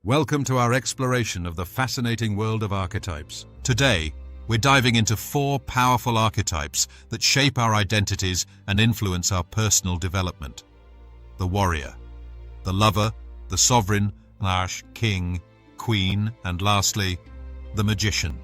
Welcome to our exploration of the fascinating world of archetypes. Today, we're diving into 4 powerful archetypes that shape our identities and influence our personal development. The Warrior, the Lover, the Sovereign, King, Queen, and lastly, the Magician.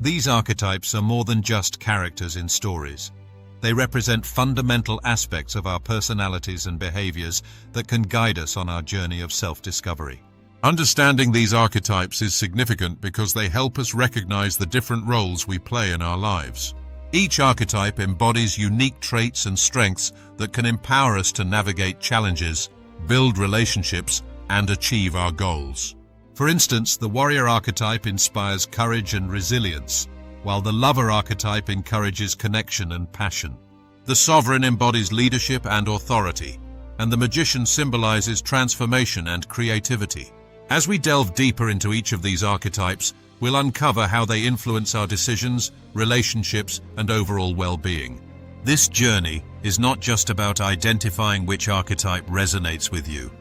These archetypes are more than just characters in stories. They represent fundamental aspects of our personalities and behaviors that can guide us on our journey of self-discovery. Understanding these archetypes is significant because they help us recognize the different roles we play in our lives. Each archetype embodies unique traits and strengths that can empower us to navigate challenges, build relationships, and achieve our goals. For instance, the Warrior Archetype inspires courage and resilience, while the Lover Archetype encourages connection and passion. The Sovereign embodies leadership and authority, and the Magician symbolizes transformation and creativity. As we delve deeper into each of these archetypes, we'll uncover how they influence our decisions, relationships, and overall well-being. This journey is not just about identifying which archetype resonates with you.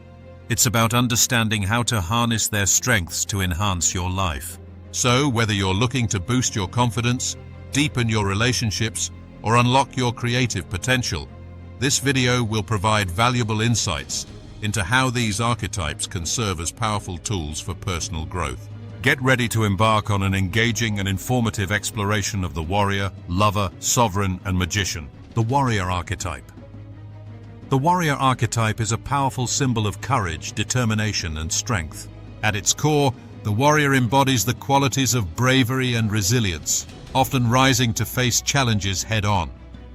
It's about understanding how to harness their strengths to enhance your life. So, whether you're looking to boost your confidence, deepen your relationships, or unlock your creative potential, this video will provide valuable insights into how these archetypes can serve as powerful tools for personal growth. Get ready to embark on an engaging and informative exploration of the Warrior, Lover, Sovereign, and Magician. The Warrior Archetype. The Warrior Archetype is a powerful symbol of courage, determination, and strength. At its core, the warrior embodies the qualities of bravery and resilience, often rising to face challenges head-on.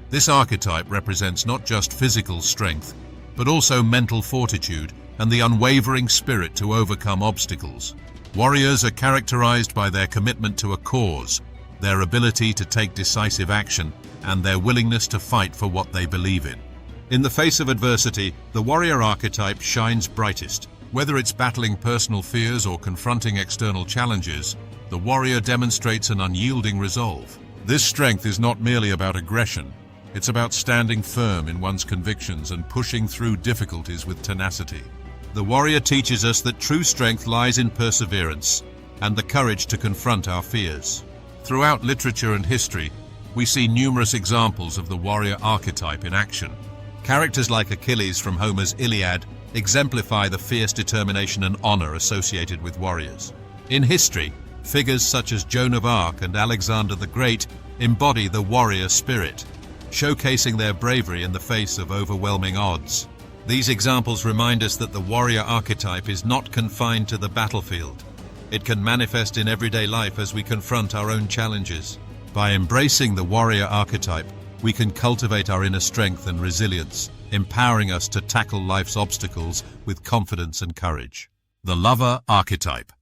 This archetype represents not just physical strength, but also mental fortitude and the unwavering spirit to overcome obstacles. Warriors are characterized by their commitment to a cause, their ability to take decisive action, and their willingness to fight for what they believe in. In the face of adversity, the Warrior Archetype shines brightest. Whether it's battling personal fears or confronting external challenges, the warrior demonstrates an unyielding resolve. This strength is not merely about aggression. It's about standing firm in one's convictions and pushing through difficulties with tenacity. The warrior teaches us that true strength lies in perseverance and the courage to confront our fears. Throughout literature and history, we see numerous examples of the warrior archetype in action. Characters like Achilles from Homer's Iliad exemplify the fierce determination and honor associated with warriors. In history, figures such as Joan of Arc and Alexander the Great embody the warrior spirit, showcasing their bravery in the face of overwhelming odds. These examples remind us that the warrior archetype is not confined to the battlefield. It can manifest in everyday life as we confront our own challenges. By embracing the warrior archetype, we can cultivate our inner strength and resilience, empowering us to tackle life's obstacles with confidence and courage. The Lover Archetype.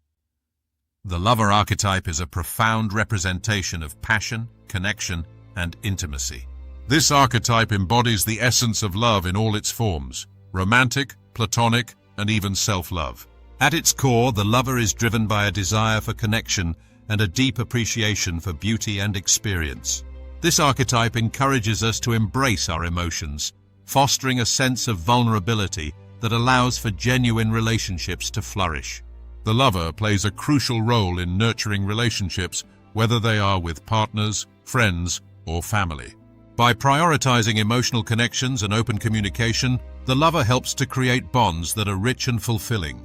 The Lover Archetype is a profound representation of passion, connection, and intimacy. This archetype embodies the essence of love in all its forms: romantic, platonic, and even self-love. At its core, the lover is driven by a desire for connection and a deep appreciation for beauty and experience. This archetype encourages us to embrace our emotions, fostering a sense of vulnerability that allows for genuine relationships to flourish. The lover plays a crucial role in nurturing relationships, whether they are with partners, friends, or family. By prioritizing emotional connections and open communication, the lover helps to create bonds that are rich and fulfilling.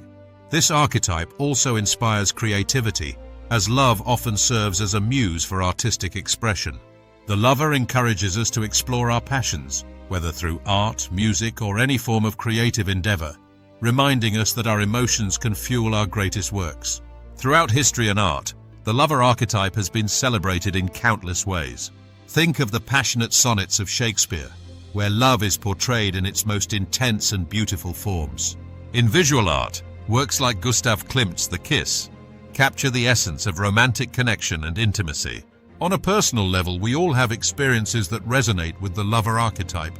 This archetype also inspires creativity, as love often serves as a muse for artistic expression. The lover encourages us to explore our passions, whether through art, music, or any form of creative endeavor, reminding us that our emotions can fuel our greatest works. Throughout history and art, the Lover Archetype has been celebrated in countless ways. Think of the passionate sonnets of Shakespeare, where love is portrayed in its most intense and beautiful forms. In visual art, works like Gustav Klimt's The Kiss capture the essence of romantic connection and intimacy. On a personal level, we all have experiences that resonate with the Lover Archetype,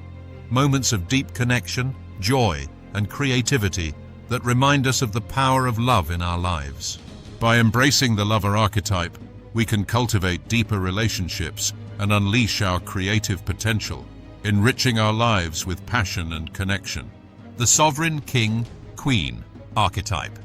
moments of deep connection, joy, and creativity that remind us of the power of love in our lives. By embracing the Lover Archetype, we can cultivate deeper relationships and unleash our creative potential, enriching our lives with passion and connection. The Sovereign, King, Queen, Archetype.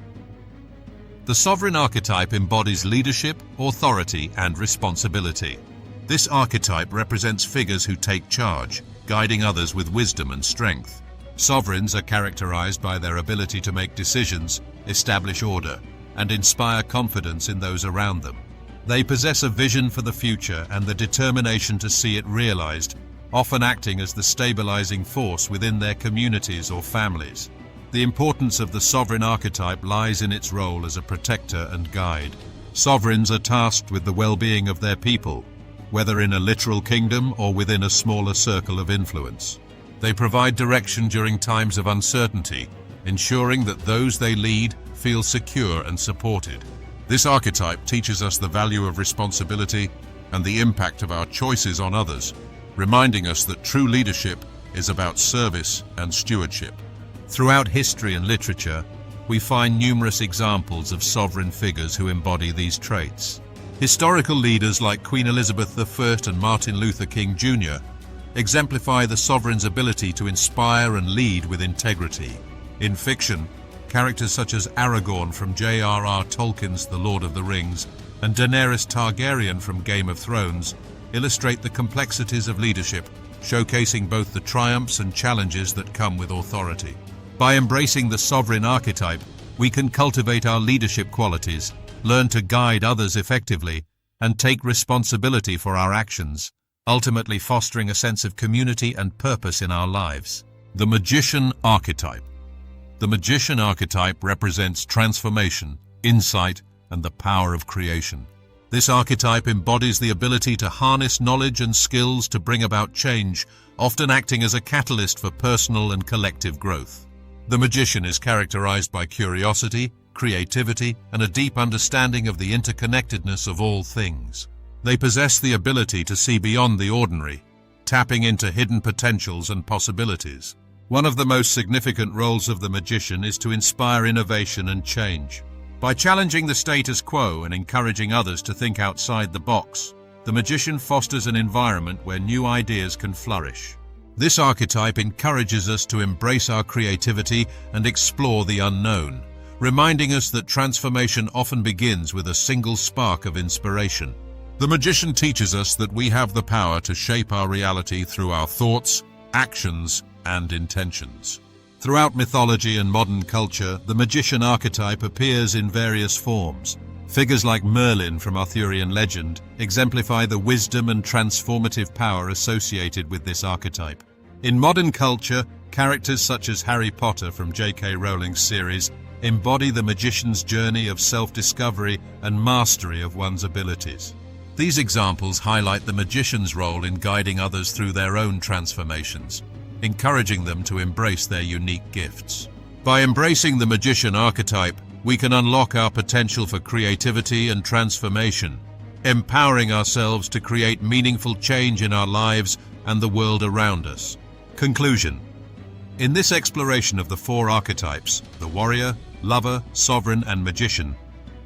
The Sovereign Archetype embodies leadership, authority, and responsibility. This archetype represents figures who take charge, guiding others with wisdom and strength. Sovereigns are characterized by their ability to make decisions, establish order, and inspire confidence in those around them. They possess a vision for the future and the determination to see it realized, often acting as the stabilizing force within their communities or families. The importance of the Sovereign Archetype lies in its role as a protector and guide. Sovereigns are tasked with the well-being of their people, whether in a literal kingdom or within a smaller circle of influence. They provide direction during times of uncertainty, ensuring that those they lead feel secure and supported. This archetype teaches us the value of responsibility and the impact of our choices on others, reminding us that true leadership is about service and stewardship. Throughout history and literature, we find numerous examples of sovereign figures who embody these traits. Historical leaders like Queen Elizabeth I and Martin Luther King Jr. exemplify the sovereign's ability to inspire and lead with integrity. In fiction, characters such as Aragorn from J.R.R. Tolkien's The Lord of the Rings and Daenerys Targaryen from Game of Thrones illustrate the complexities of leadership, showcasing both the triumphs and challenges that come with authority. By embracing the Sovereign Archetype, we can cultivate our leadership qualities, learn to guide others effectively, and take responsibility for our actions, ultimately fostering a sense of community and purpose in our lives. The Magician Archetype. The Magician Archetype represents transformation, insight, and the power of creation. This archetype embodies the ability to harness knowledge and skills to bring about change, often acting as a catalyst for personal and collective growth. The magician is characterized by curiosity, creativity, and a deep understanding of the interconnectedness of all things. They possess the ability to see beyond the ordinary, tapping into hidden potentials and possibilities. One of the most significant roles of the magician is to inspire innovation and change. By challenging the status quo and encouraging others to think outside the box, the magician fosters an environment where new ideas can flourish. This archetype encourages us to embrace our creativity and explore the unknown, reminding us that transformation often begins with a single spark of inspiration. The magician teaches us that we have the power to shape our reality through our thoughts, actions, and intentions. Throughout mythology and modern culture, the magician archetype appears in various forms. Figures like Merlin from Arthurian legend exemplify the wisdom and transformative power associated with this archetype. In modern culture, characters such as Harry Potter from J.K. Rowling's series embody the magician's journey of self-discovery and mastery of one's abilities. These examples highlight the magician's role in guiding others through their own transformations, encouraging them to embrace their unique gifts. By embracing the magician archetype, we can unlock our potential for creativity and transformation, empowering ourselves to create meaningful change in our lives and the world around us. Conclusion. In this exploration of the four archetypes, the warrior, lover, sovereign, and magician,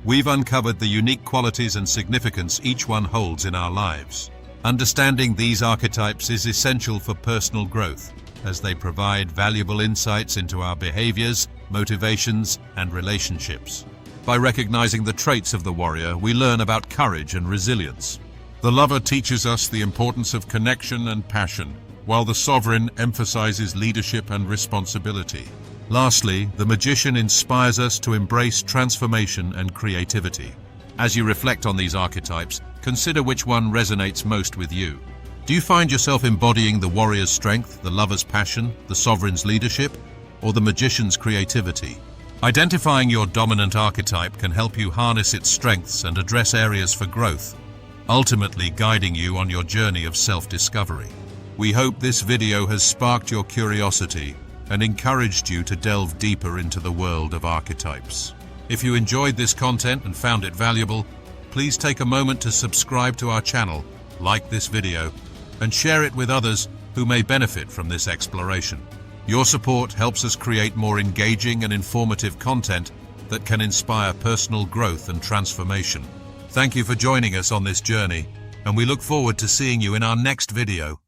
we've uncovered the unique qualities and significance each one holds in our lives. Understanding these archetypes is essential for personal growth, as they provide valuable insights into our behaviors, motivations, and relationships. By recognizing the traits of the warrior, we learn about courage and resilience. The lover teaches us the importance of connection and passion, while the sovereign emphasizes leadership and responsibility. Lastly, the magician inspires us to embrace transformation and creativity. As you reflect on these archetypes, consider which one resonates most with you. Do you find yourself embodying the warrior's strength, the lover's passion, the sovereign's leadership, or the magician's creativity? Identifying your dominant archetype can help you harness its strengths and address areas for growth, ultimately guiding you on your journey of self-discovery. We hope this video has sparked your curiosity and encouraged you to delve deeper into the world of archetypes. If you enjoyed this content and found it valuable, please take a moment to subscribe to our channel, like this video, and share it with others who may benefit from this exploration. Your support helps us create more engaging and informative content that can inspire personal growth and transformation. Thank you for joining us on this journey, and we look forward to seeing you in our next video.